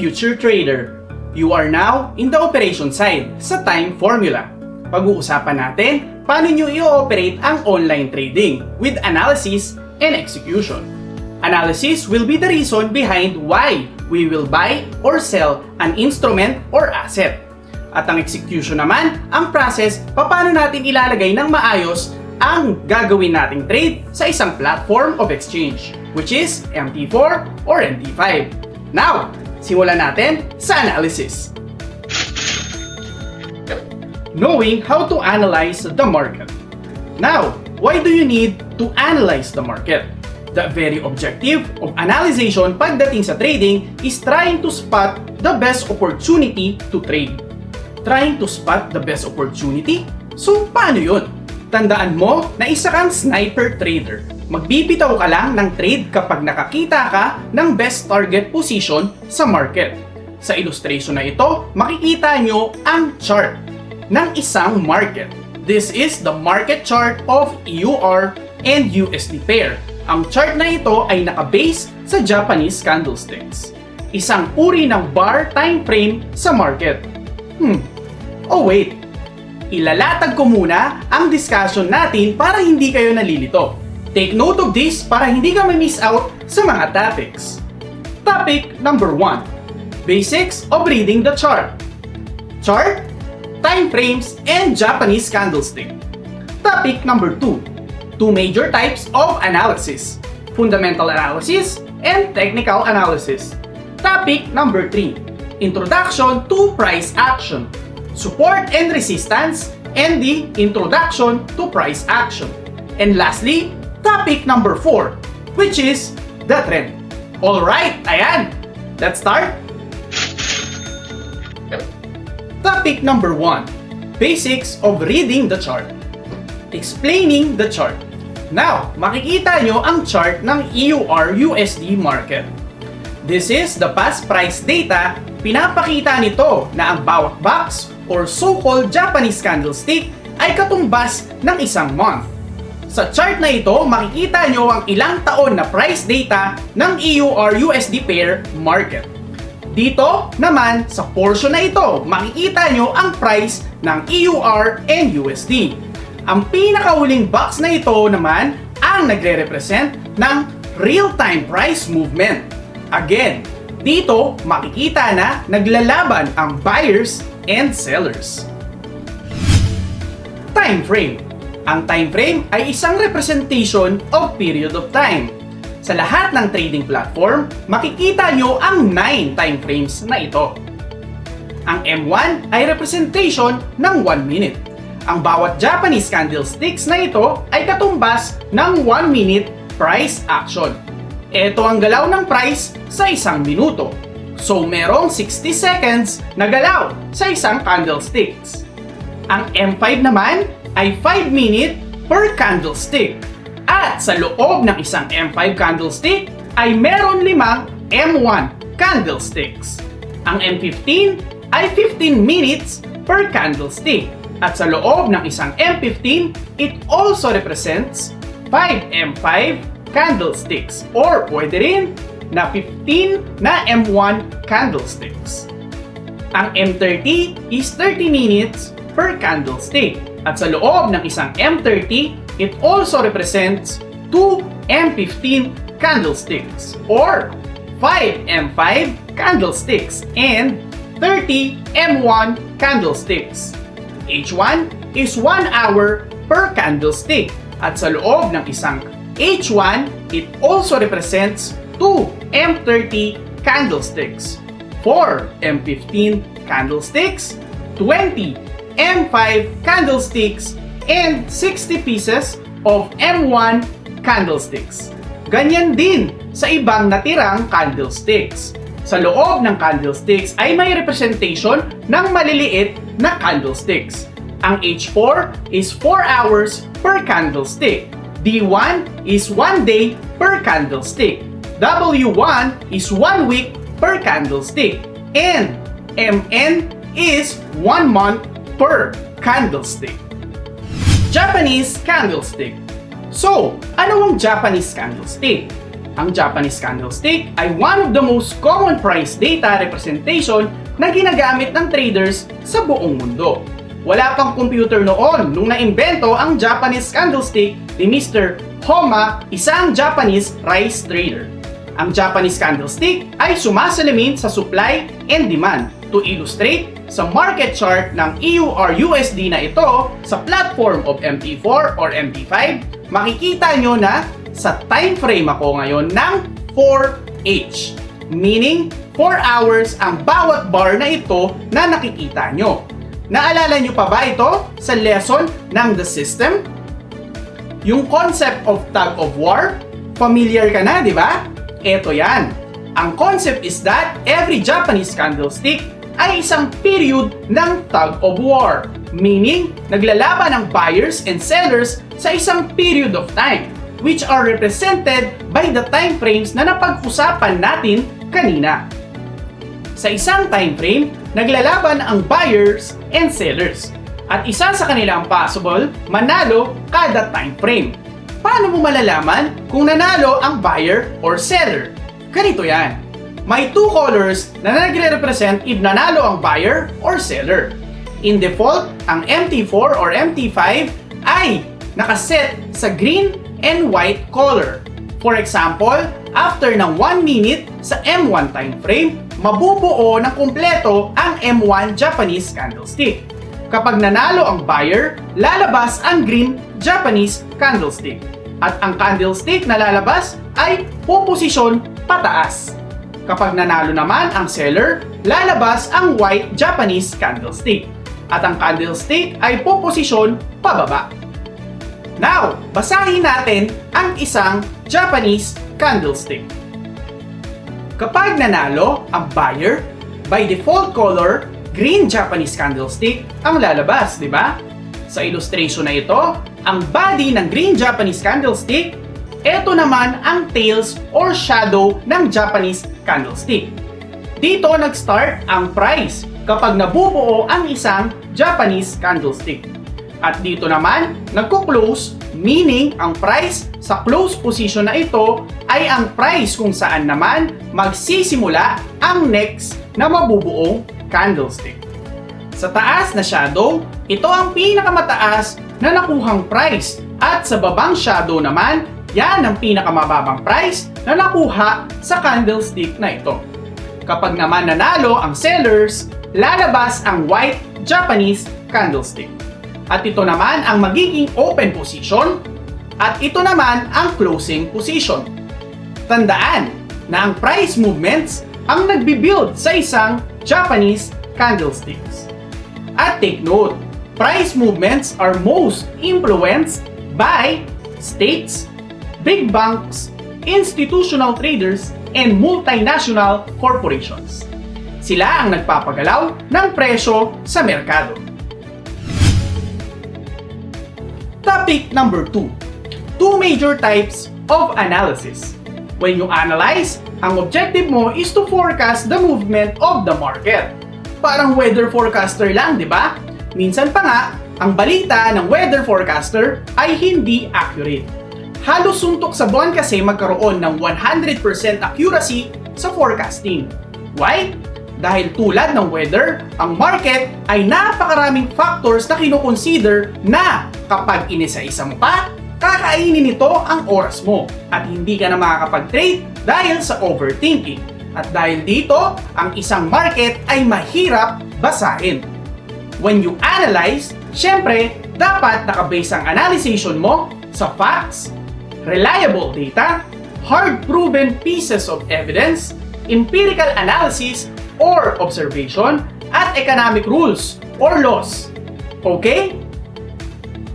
future trader. You are now in the operation side sa time formula. Pag-uusapan natin paano nyo i-operate ang online trading with analysis and execution. Analysis will be the reason behind why we will buy or sell an instrument or asset. At ang execution naman, ang process paano natin ilalagay ng maayos ang gagawin nating trade sa isang platform of exchange, which is MT4 or MT5. Now, simulan natin sa analysis. Knowing how to analyze the market. Now, why do you need to analyze the market? The very objective of analyzation pagdating sa trading is trying to spot the best opportunity to trade. Trying to spot the best opportunity? So, paano yun? Tandaan mo na isa kang sniper trader. Magbibitaw ka lang ng trade kapag nakakita ka ng best target position sa market. Sa illustration na ito, makikita nyo ang chart ng isang market. This is the market chart of EUR and USD pair. Ang chart na ito ay nakabase sa Japanese candlesticks. Isang uri ng bar time frame sa market. Oh wait, ilalatag ko muna ang discussion natin para hindi kayo nalilito. Take note of this para hindi ka ma-miss out sa mga topics. Topic number 1. Basics of reading the chart. Chart, time frames, and Japanese candlestick. Topic number 2. Two major types of analysis. Fundamental analysis and technical analysis. Topic number 3. Introduction to price action. Support and resistance, and the introduction to price action. And lastly, topic number 4, which is the trend. Alright, ayan! Let's start! Topic number 1, basics of reading the chart. Explaining the chart. Now, makikita nyo ang chart ng EURUSD market. This is the past price data. Pinapakita nito na ang bawat box or so-called Japanese candlestick ay katumbas ng isang month. Sa chart na ito, makikita nyo ang ilang taon na price data ng EUR-USD pair market. Dito naman, sa portion na ito, makikita nyo ang price ng EUR and USD. Ang pinakahuling box na ito naman ang nagre-represent ng real-time price movement. Again, dito makikita na naglalaban ang buyers and sellers. Time frame. Ang time frame ay isang representation of period of time. Sa lahat ng trading platform, makikita nyo ang 9 time frames na ito. Ang M1 ay representation ng 1 minute. Ang bawat Japanese candlesticks na ito ay katumbas ng 1 minute price action. Ito ang galaw ng price sa isang minuto. So, merong 60 seconds na galaw sa isang candlesticks. Ang M5 naman ay 5 minute per candlestick. At sa loob ng isang M5 candlestick ay meron 5 M1 candlesticks. Ang M15 ay 15 minutes per candlestick. At sa loob ng isang M15, it also represents 5 M5 candlesticks or pwede rin na 15 na M1 candlesticks. Ang M30 is 30 minutes per candlestick. At sa loob ng isang M30, it also represents 2 M15 candlesticks or 5 M5 candlesticks and 30 M1 candlesticks. H1 is 1 hour per candlestick. At sa loob ng isang H1, it also represents 2 M30 candlesticks, 4 M15 candlesticks, 20 M5 candlesticks, and 60 pieces of M1 candlesticks. Ganyan din sa ibang natirang candlesticks. Sa loob ng candlesticks ay may representation ng maliliit na candlesticks. Ang H4 is 4 hours per candlestick. D1 is 1 day per candlestick. W1 is 1 week per candlestick. And MN is 1 month per candlestick. Japanese candlestick. So, ano ang Japanese candlestick? Ang Japanese candlestick ay one of the most common price data representation na ginagamit ng traders sa buong mundo. Wala pang computer noon nung naimbento ang Japanese candlestick ni Mr. Homa, isang Japanese rice trader. Ang Japanese candlestick ay sumasalamin sa supply and demand. To illustrate, sa market chart ng EURUSD na ito sa platform of MT4 or MT5, makikita nyo na sa time frame ako ngayon ng 4H. Meaning, 4 hours ang bawat bar na ito na nakikita nyo. Naalala nyo pa ba ito sa lesson ng The System? Yung concept of tug of war, familiar ka na, di ba? Ito yan. Ang concept is that every Japanese candlestick ay isang period ng tug of war. Meaning, naglalaban ang buyers and sellers sa isang period of time, which are represented by the time frames na napag-usapan natin kanina. Sa isang time frame, naglalaban ang buyers and sellers. At isa sa kanilang possible, manalo kada time frame. Paano mo malalaman kung nanalo ang buyer or seller? Ganito yan. May two colors na nagre-represent if nanalo ang buyer or seller. In default, ang MT4 or MT5 ay nakaset sa green and white color. For example, after ng 1 minute sa M1 time frame, mabubuo ng kumpleto ang M1 Japanese candlestick. Kapag nanalo ang buyer, lalabas ang green Japanese candlestick. At ang candlestick na lalabas ay puposisyon pataas. Kapag nanalo naman ang seller, lalabas ang white Japanese candlestick. At ang candlestick ay puposisyon pababa. Now, basahin natin ang isang Japanese candlestick. Kapag nanalo ang buyer, by default color, green Japanese candlestick ang lalabas, di ba? Sa illustration na ito, ang body ng green Japanese candlestick, ito naman ang tails or shadow ng Japanese candlestick. Dito nag-start ang price kapag nabubuo ang isang Japanese candlestick. At dito naman, nagko-close, meaning ang price sa close position na ito ay ang price kung saan naman magsisimula ang next na mabubuong candlestick. Sa taas na shadow, ito ang pinakamataas na nakuhang price at sa babang shadow naman, yan ang pinakamababang price na nakuha sa candlestick na ito. Kapag naman nanalo ang sellers, lalabas ang white Japanese candlestick. At ito naman ang magiging open position at ito naman ang closing position. Tandaan na ang price movements ang nagbibuild sa isang Japanese candlesticks. At take note, price movements are most influenced by states, big banks, institutional traders, and multinational corporations. Sila ang nagpapagalaw ng presyo sa merkado. Topic number 2. Two major types of analysis. When you analyze, ang objective mo is to forecast the movement of the market. Parang weather forecaster lang, di ba? Minsan pa nga, ang balita ng weather forecaster ay hindi accurate. Halos suntok sa buwan kasi magkaroon ng 100% accuracy sa forecasting. Why? Dahil tulad ng weather, ang market ay napakaraming factors na kinukonsider na kapag inisa-isa mo pa, kakainin nito ang oras mo at hindi ka na makakapag-trade dahil sa overthinking. At dahil dito, ang isang market ay mahirap basahin. When you analyze, syempre, dapat nakabase ang analyzation mo sa facts, reliable data, hard-proven pieces of evidence, empirical analysis or observation, at economic rules or laws. Okay?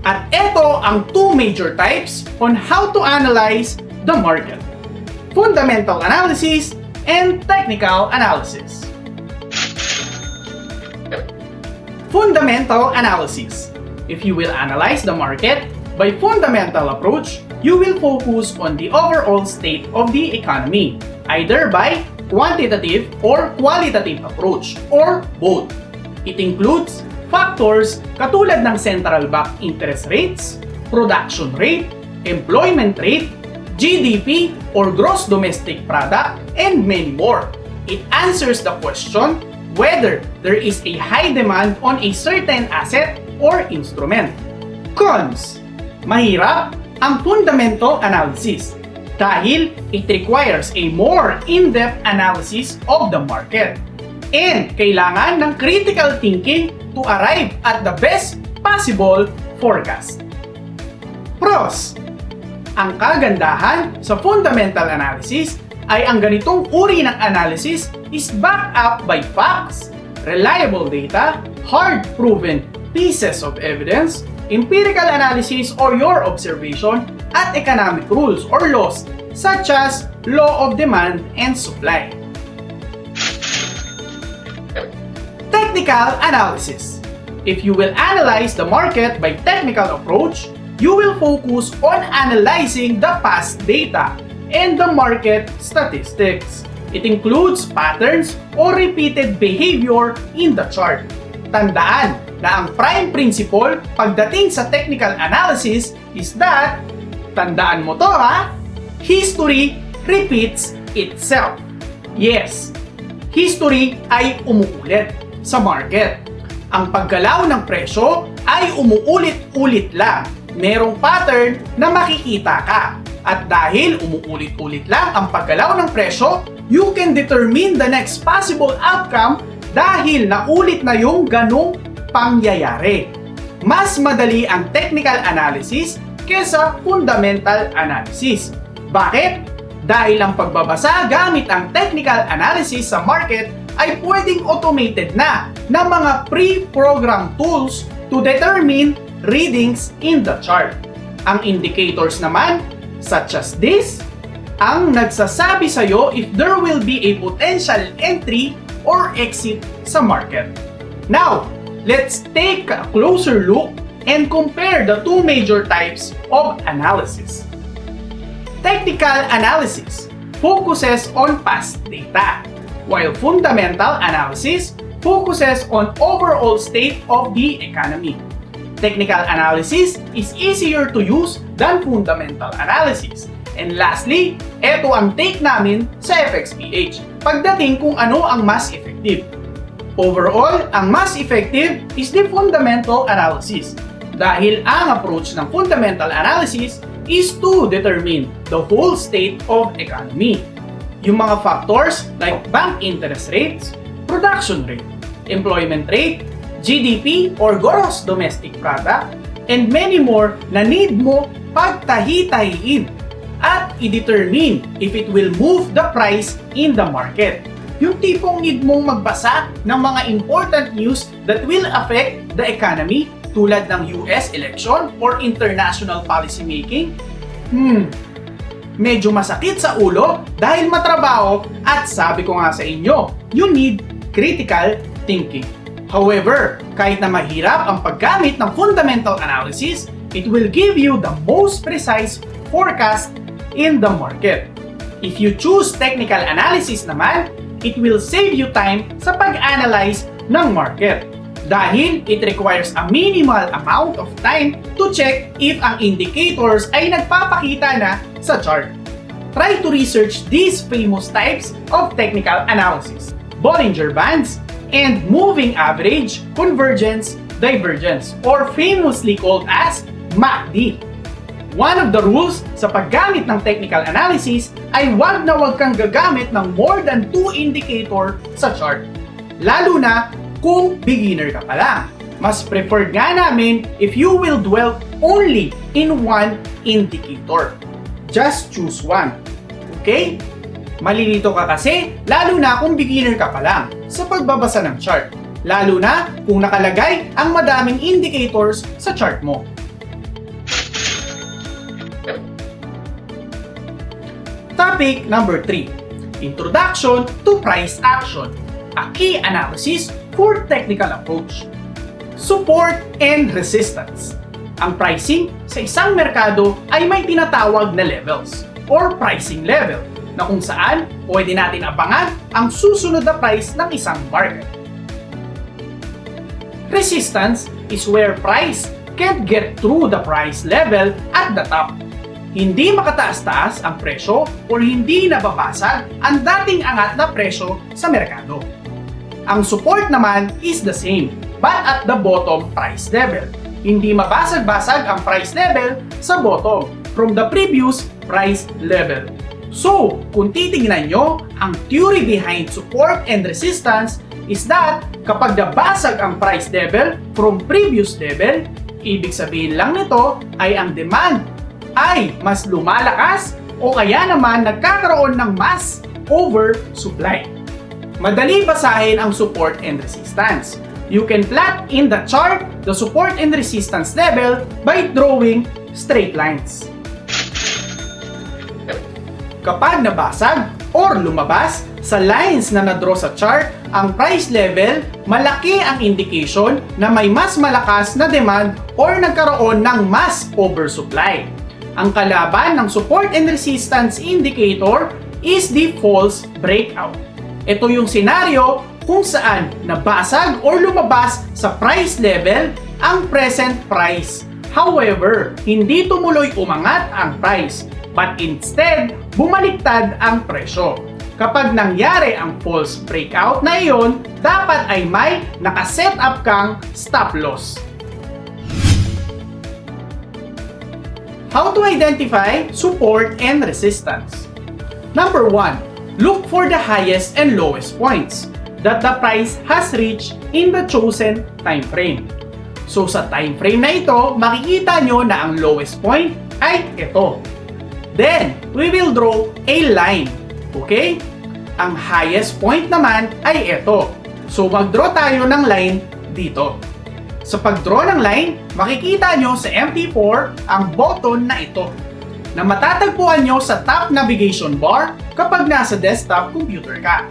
At ito ang two major types on how to analyze the market: fundamental analysis and technical analysis. Fundamental analysis. If you will analyze the market by fundamental approach, you will focus on the overall state of the economy, either by quantitative or qualitative approach, or both. It includes factors katulad ng central bank interest rates, production rate, employment rate, GDP or Gross Domestic Product, and many more. It answers the question whether there is a high demand on a certain asset or instrument. Cons: mahirap ang fundamental analysis dahil it requires a more in-depth analysis of the market and kailangan ng critical thinking to arrive at the best possible forecast. Pros: ang kagandahan sa fundamental analysis ay ang ganitong uri ng analysis is backed up by facts, reliable data, hard-proven pieces of evidence, empirical analysis or your observation, at economic rules or laws such as law of demand and supply. Technical analysis. If you will analyze the market by technical approach, you will focus on analyzing the past data and the market statistics. It includes patterns or repeated behavior in the chart. Tandaan na ang prime principle pagdating sa technical analysis is that, tandaan mo to ha, history repeats itself. Yes, history ay umuulit sa market. Ang paggalaw ng presyo ay umuulit-ulit lang. Merong pattern na makikita ka. At dahil umuulit-ulit lang ang paggalaw ng presyo, you can determine the next possible outcome dahil naulit na yung ganong pangyayari. Mas madali ang technical analysis kesa fundamental analysis. Bakit? Dahil ang pagbabasa gamit ang technical analysis sa market ay pwedeng automated na ng mga pre-programmed tools to determine readings in the chart. Ang indicators naman, such as this, ang nagsasabi sa'yo if there will be a potential entry or exit sa market. Now, let's take a closer look and compare the two major types of analysis. Technical analysis focuses on past data, while fundamental analysis focuses on overall state of the economy. Technical analysis is easier to use than fundamental analysis. And lastly, ito ang take namin sa FXPH pagdating kung ano ang mas effective. Overall, ang mas effective is the fundamental analysis dahil ang approach ng fundamental analysis is to determine the whole state of economy. Yung mga factors like bank interest rates, production rate, employment rate, GDP or Gross Domestic Product, and many more na need mo pagtahi-tahiin at i-determine if it will move the price in the market. Yung tipong need mong magbasa ng mga important news that will affect the economy tulad ng US election or international policy making. Medyo masakit sa ulo dahil matrabaho at sabi ko nga sa inyo, you need critical thinking. However, kahit na mahirap ang paggamit ng fundamental analysis, it will give you the most precise forecast in the market. If you choose technical analysis naman, it will save you time sa pag-analyze ng market dahil it requires a minimal amount of time to check if ang indicators ay nagpapakita na sa chart. Try to research these famous types of technical analysis: Bollinger Bands, and moving average, convergence, divergence, or famously called as MACD. One of the rules sa paggamit ng technical analysis ay wag kang gagamit ng more than 2 indicator sa chart. Lalo na kung beginner ka pa lang. Mas preferred nga namin if you will dwell only in one indicator. Just choose one. Okay? Malilito ka kasi, lalo na kung beginner ka pa lang sa pagbabasa ng chart. Lalo na kung nakalagay ang madaming indicators sa chart mo. Topic number 3. Introduction to Price Action. A key analysis for technical approach. Support and resistance. Ang pricing sa isang merkado ay may tinatawag na levels or pricing level na kung saan pwede natin abangan ang susunod na price ng isang market. Resistance is where price can't get through the price level at the top. hindi makataas-taas ang presyo o hindi nababasag ang dating angat na presyo sa merkado. Ang support naman is the same, but at the bottom price level. Hindi mabasag-basag ang price level sa bottom from the previous price level. So, kung titingnan nyo, ang theory behind support and resistance is that kapag nabasag ang price level from previous level, ibig sabihin lang nito ay ang demand ay mas lumalakas o kaya naman nagkakaroon ng mass over supply. Madali basahin ang support and resistance. You can plot in the chart the support and resistance level by drawing straight lines. Kapag nabasag or lumabas sa lines na na-draw sa chart ang price level, malaki ang indication na may mas malakas na demand or nagkaroon ng mass oversupply. Ang kalaban ng support and resistance indicator is the false breakout. Ito yung senaryo kung saan nabasag or lumabas sa price level ang present price. However, hindi tumuloy umangat ang price, but instead, bumaliktad ang presyo. Kapag nangyari ang false breakout na iyon, dapat ay may nakaset up kang stop loss. How to identify support and resistance? Number 1. Look for the highest and lowest points that the price has reached in the chosen time frame. So sa time frame na ito, makikita nyo na ang lowest point ay ito. Then, we will draw a line. Okay? Ang highest point naman ay ito. So mag-draw tayo ng line dito. Sa pag-draw ng line, makikita nyo sa MP4 ang button na ito na matatagpuan nyo sa top navigation bar kapag nasa desktop computer ka.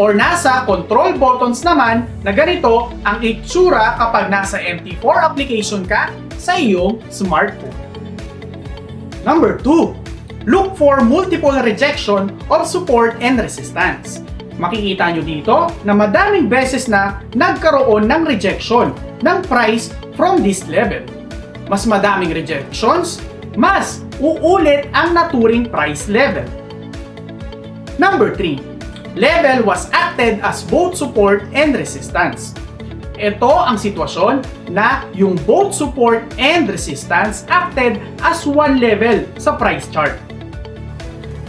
Or nasa control buttons naman na ganito ang itsura kapag nasa MP4 application ka sa iyong smartphone. Number 2. Look for multiple rejection of support and resistance. Makikita nyo dito na madaming beses na nagkaroon ng rejection ng price from this level. Mas madaming rejections, mas uulit ang naturing price level. Number 3. Level was acted as both support and resistance. Ito ang sitwasyon na yung both support and resistance acted as one level sa price chart.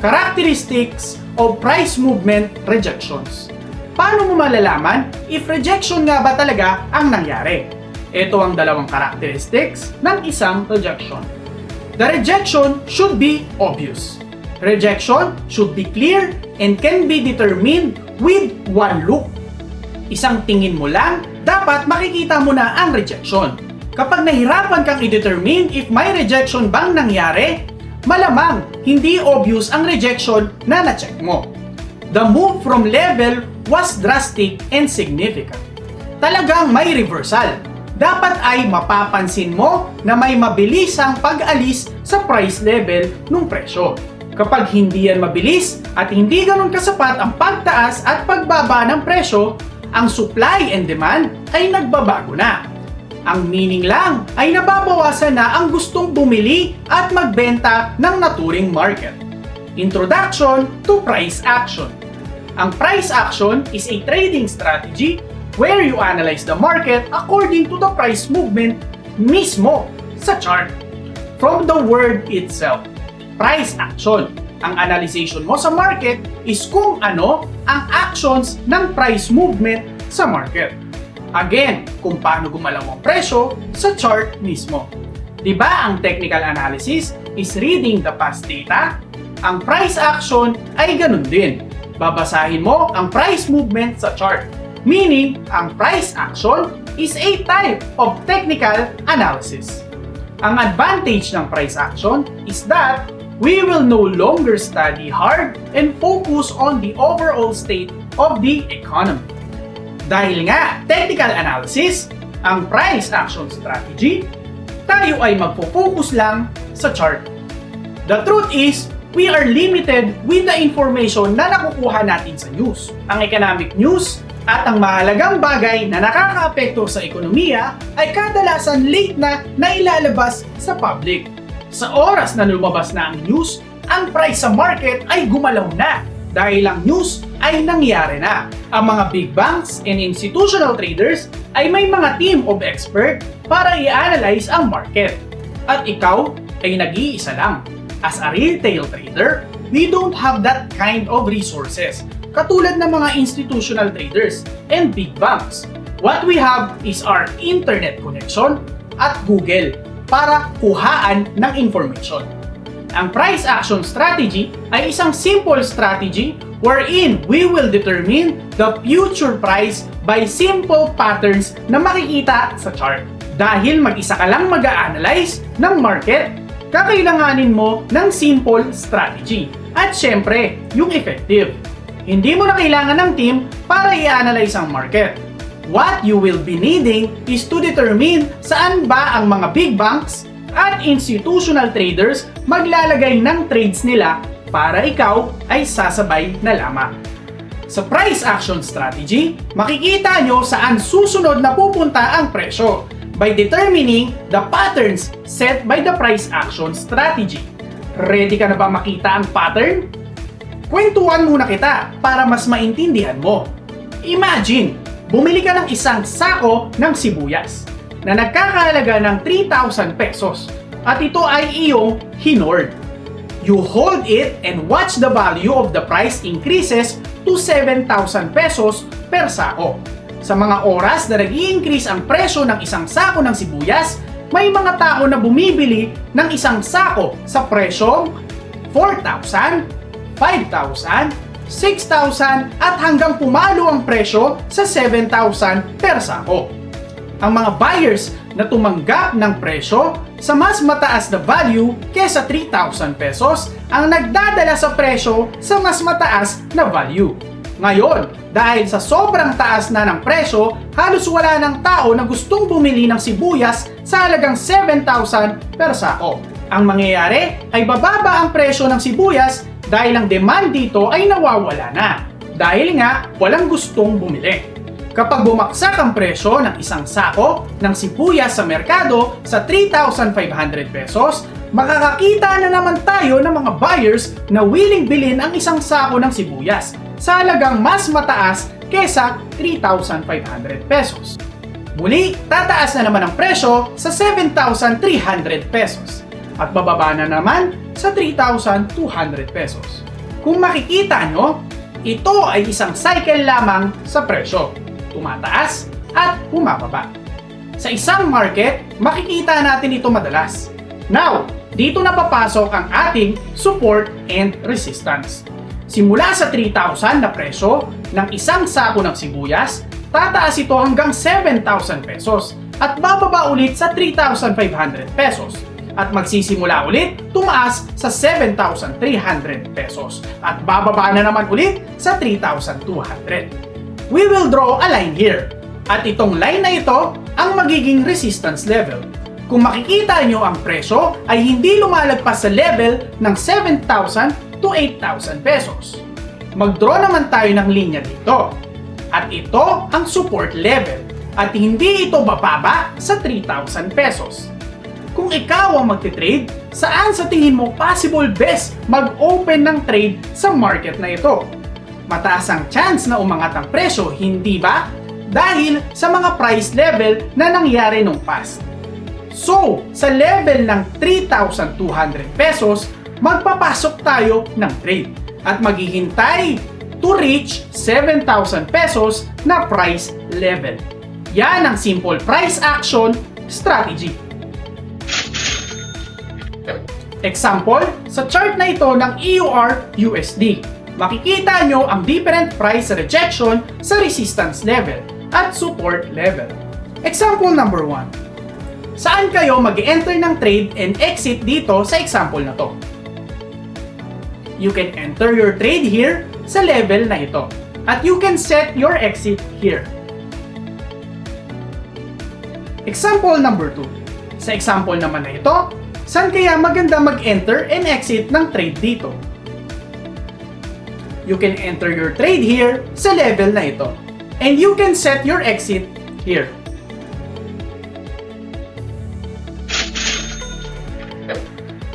Characteristics of price movement rejections. Paano mo malalaman if rejection nga ba talaga ang nangyari? Ito ang dalawang characteristics ng isang rejection. The rejection should be obvious. Rejection should be clear and can be determined with one look. Isang tingin mo lang, dapat makikita mo na ang rejection. Kapag nahirapan kang i-determine if may rejection bang nangyari, malamang hindi obvious ang rejection na na-check mo. The move from level was drastic and significant. Talagang may reversal. Dapat ay mapapansin mo na may mabilisang pag-alis sa price level ng presyo. Kapag hindi yan mabilis at hindi ganun kasapat ang pagtaas at pagbaba ng presyo, ang supply and demand ay nagbabago na. Ang meaning lang ay nababawasan na ang gustong bumili at magbenta ng naturing market. Introduction to price action. Ang price action is a trading strategy where you analyze the market according to the price movement mismo sa chart. From the word itself, price action. Ang analyzation mo sa market is kung ano ang actions ng price movement sa market. Again, kung paano gumalaw ang presyo sa chart mismo. Diba ang technical analysis is reading the past data? Ang price action ay ganun din. Babasahin mo ang price movement sa chart. Meaning, ang price action is a type of technical analysis. Ang advantage ng price action is that we will no longer study hard and focus on the overall state of the economy. Dahil nga, technical analysis, ang price action strategy, tayo ay magpo-focus lang sa chart. The truth is, we are limited with the information na nakukuha natin sa news. Ang economic news at ang mahalagang bagay na nakakaapekto sa ekonomiya ay kadalasan late na nailalabas sa public. Sa oras na lumabas na ang news, ang price sa market ay gumalaw na dahil ang news ay nangyari na. Ang mga big banks and institutional traders ay may mga team of expert para i-analyze ang market. At ikaw ay nag-iisa lang. As a retail trader, we don't have that kind of resources katulad ng mga institutional traders and big banks. What we have is our internet connection at Google para kuhaan ng information. Ang price action strategy ay isang simple strategy wherein we will determine the future price by simple patterns na makikita sa chart. Dahil mag-isa ka lang mag-a-analyze ng market, kakailanganin mo ng simple strategy. At syempre, yung effective. Hindi mo na kailangan ng team para i-analyze ang market. What you will be needing is to determine saan ba ang mga big banks at institutional traders maglalagay ng trades nila para ikaw ay sasabay na lamang. Sa price action strategy, makikita nyo saan susunod na pupunta ang presyo by determining the patterns set by the price action strategy. Ready ka na ba makita ang pattern? Kwentuhan muna kita para mas maintindihan mo. Imagine, bumili ka ng isang sako ng sibuyas na nagkakahalaga ng 3,000 pesos at ito ay iyong hinord. You hold it and watch the value of the price increases to 7,000 pesos per sako. Sa mga oras na nag-i-increase ang presyo ng isang sako ng sibuyas, may mga tao na bumibili ng isang sako sa presyong 4,000, 5,000, 6,000 at hanggang pumalo ang presyo sa 7,000 per sako. Ang mga buyers na tumanggap ng presyo sa mas mataas na value kesa 3,000 pesos ang nagdadala sa presyo sa mas mataas na value. Ngayon, dahil sa sobrang taas na ng presyo, halos wala ng tao na gustong bumili ng sibuyas sa halagang 7,000 per sako. Ang mangyayari ay bababa ang presyo ng sibuyas dahil ang demand dito ay nawawala na. Dahil nga, walang gustong bumili. Kapag bumaksak ang presyo ng isang sako ng sibuyas sa merkado sa 3,500 pesos, makakakita na naman tayo ng mga buyers na willing bilhin ang isang sako ng sibuyas sa halagang mas mataas kesa 3,500 pesos. Muli, tataas na naman ang presyo sa 7,300 pesos at bababa na naman sa 3,200 pesos. Kung makikita nyo, ito ay isang cycle lamang sa presyo. Tumataas at bumababa. Sa isang market, makikita natin ito madalas. Now, dito na papasok ang ating support and resistance. Simula sa 3,000 na presyo ng isang sako ng sibuyas, tataas ito hanggang 7,000 pesos at bababa ulit sa 3,500 pesos. At magsisimula ulit tumaas sa 7,300 pesos at bababa na naman ulit sa 3,200. We will draw a line here. At itong line na ito ang magiging resistance level. Kung makikita nyo ang presyo ay hindi lumalagpas sa level ng 7,000 to 8,000 pesos. Mag-draw naman tayo ng linya dito. At ito ang support level. At hindi ito bababa sa 3,000 pesos. Kung ikaw ang magtitrade, saan sa tingin mo possible best mag-open ng trade sa market na ito? Mataas ang chance na umangat ang presyo, hindi ba? Dahil sa mga price level na nangyari nung past. So, sa level ng 3,200 pesos, magpapasok tayo ng trade at maghihintay to reach 7,000 pesos na price level. Yan ang simple price action strategy. Example, sa chart na ito ng EURUSD, makikita nyo ang different price rejection sa resistance level at support level. Example number 1. Saan kayo mag-enter ng trade and exit dito sa example na to? You can enter your trade here sa level na ito at you can set your exit here. Example number 2. Sa example naman na ito, saan kaya maganda mag-enter and exit ng trade dito? You can enter your trade here sa level na ito and you can set your exit here.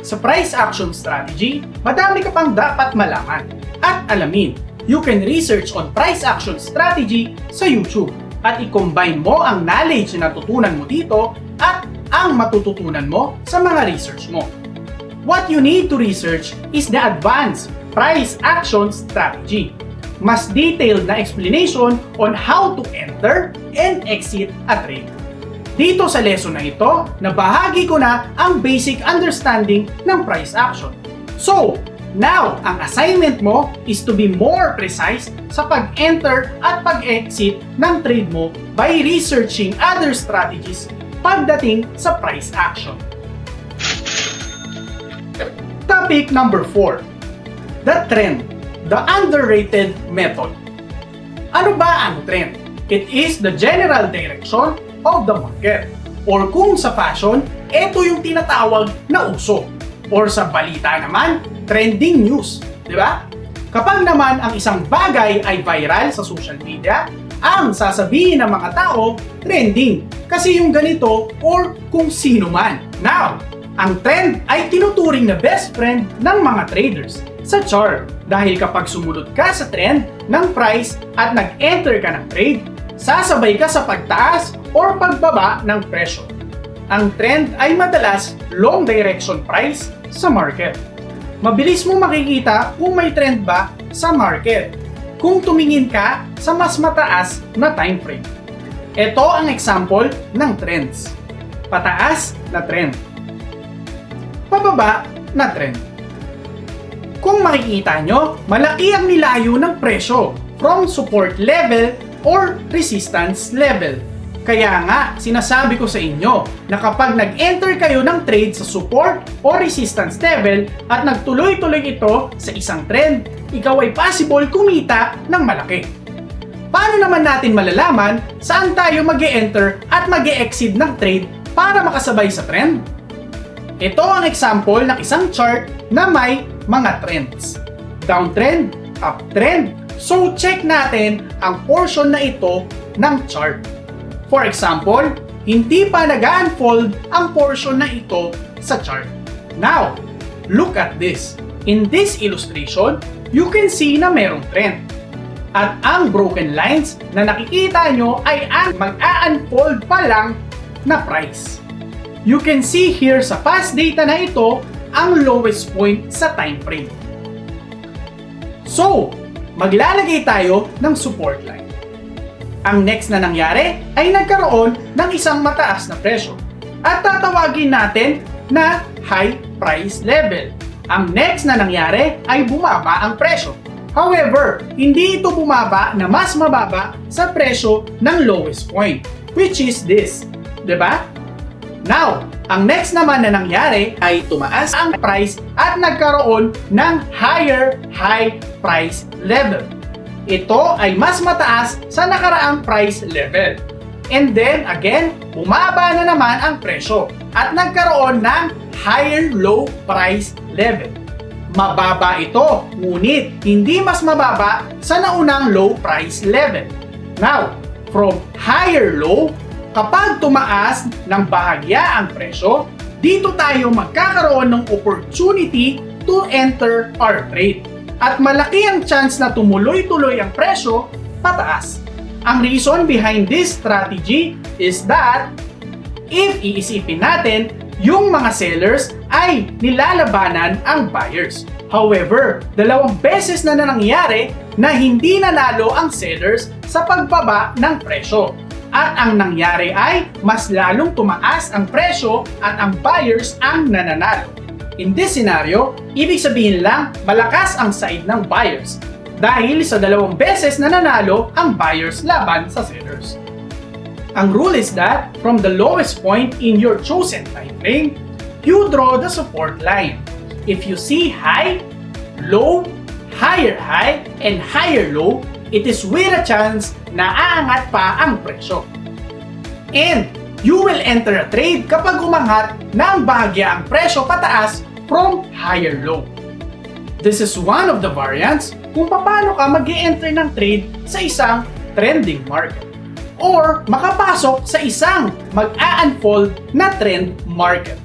Sa price action strategy, madami ka pang dapat malaman at alamin. You can research on price action strategy sa YouTube at i-combine mo ang knowledge na natutunan mo dito at ang matututunan mo sa mga research mo. What you need to research is the advanced price action strategy. Mas detailed na explanation on how to enter and exit a trade. Dito sa lesson na ito, nabahagi ko na ang basic understanding ng price action. So, now, ang assignment mo is to be more precise sa pag-enter at pag-exit ng trade mo by researching other strategies pagdating sa price action. Topic number 4. The trend, the underrated method. Ano ba ang trend? It is the general direction of the market. Or kung sa fashion, ito yung tinatawag na uso. Or sa balita naman, trending news. Di ba? Kapag naman ang isang bagay ay viral sa social media, ang sasabihin ng mga tao, trending. Kasi yung ganito or kung sino man. Now, ang trend ay tinuturing na best friend ng mga traders sa chart. Dahil kapag sumunod ka sa trend ng price at nag-enter ka ng trade, sasabay ka sa pagtaas or pagbaba ng presyo. Ang trend ay madalas long direction price sa market. Mabilis mo makikita kung may trend ba sa market kung tumingin ka sa mas mataas na time frame. Ito ang example ng trends. Pataas na trend. Pababa na trend. Kung makikita nyo, malaki ang nilayo ng presyo from support level or resistance level. Kaya nga, sinasabi ko sa inyo na kapag nag-enter kayo ng trade sa support o resistance level at nagtuloy-tuloy ito sa isang trend, ikaw ay possible kumita ng malaki. Paano naman natin malalaman saan tayo mag-enter at mag-exit ng trade para makasabay sa trend? Ito ang example ng isang chart na may mga trends. Downtrend, uptrend. So check natin ang portion na ito ng chart. For example, hindi pa nag-unfold ang portion na ito sa chart. Now, look at this. In this illustration, you can see na merong trend. At ang broken lines na nakikita nyo ay ang mag-unfold pa lang na price. You can see here sa past data na ito ang lowest point sa time frame. So, maglalagay tayo ng support line. Ang next na nangyari ay nagkaroon ng isang mataas na presyo at tatawagin natin na high price level. Ang next na nangyari ay bumaba ang presyo. However, hindi ito bumaba na mas mababa sa presyo ng lowest point, which is this. Diba? Now, ang next naman na nangyari ay tumaas ang price at nagkaroon ng higher high price level. Ito ay mas mataas sa nakaraang price level. And then again, bumaba na naman ang presyo at nagkaroon ng higher low price level. Mababa ito, ngunit hindi mas mababa sa naunang low price level. Now, from higher low, kapag tumaas ng bahagya ang presyo, dito tayo magkakaroon ng opportunity to enter our trade. At malaki ang chance na tumuloy-tuloy ang presyo pataas. Ang reason behind this strategy is that if iisipin natin, yung mga sellers ay nilalabanan ang buyers. However, 2 beses na nangyari na hindi nanalo ang sellers sa pagbaba ng presyo. At ang nangyari ay mas lalong tumaas ang presyo at ang buyers ang nananalo. In this scenario, ibig sabihin lang malakas ang side ng buyers dahil sa 2 beses na nanalo ang buyers laban sa sellers. Ang rule is that from the lowest point in your chosen time frame, you draw the support line. If you see high, low, higher high, and higher low, it is with a chance na aangat pa ang presyo. And you will enter a trade kapag umangat ng bahagya ang presyo pataas from higher low. This is one of the variants kung paano ka mag-e-enter ng trade sa isang trending market or makapasok sa isang mag-a-unfold na trend market.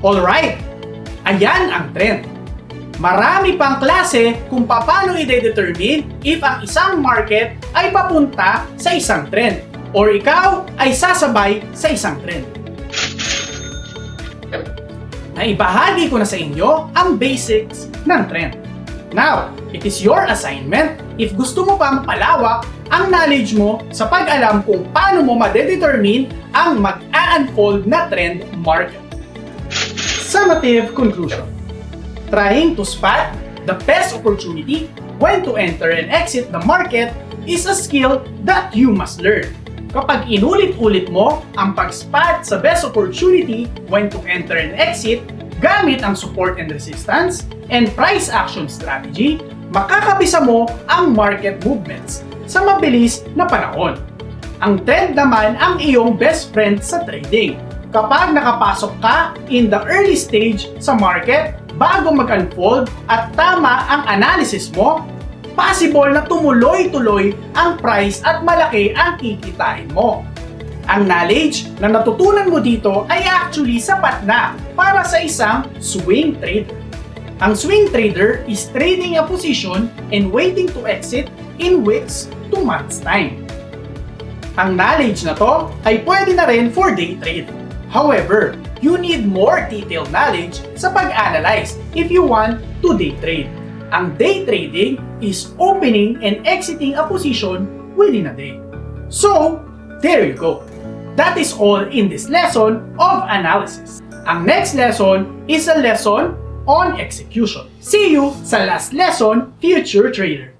Alright, Ayan ang trend. Marami pang klase kung paano i-determine if ang isang market ay papunta sa isang trend or ikaw ay sasabay sa isang trend. Naibahagi ko na sa inyo ang basics ng trend. Now, it is your assignment if gusto mo pang palawak ang knowledge mo sa pag-alam kung paano mo ma-determine ang mag-a-unfold na trend market. Summative conclusion. Trying to spot the best opportunity when to enter and exit the market is a skill that you must learn. Kapag inulit-ulit mo ang pag-spot sa best opportunity when to enter and exit gamit ang support and resistance and price action strategy, makakabisa mo ang market movements sa mabilis na panahon. Ang trend naman ang iyong best friend sa trading. Kapag nakapasok ka in the early stage sa market bago mag-unfold at tama ang analysis mo, possible na tumuloy-tuloy ang price at malaki ang kikitain mo. Ang knowledge na natutunan mo dito ay actually sapat na para sa isang swing trader. Ang swing trader is trading a position and waiting to exit in weeks to months time. Ang knowledge na to ay pwede na rin for day trade. However, you need more detailed knowledge sa pag-analyze if you want to day trade. Ang day trading is opening and exiting a position within a day. So, there you go. That is all in this lesson of analysis. Ang next lesson is a lesson on execution. See you sa last lesson, future trader.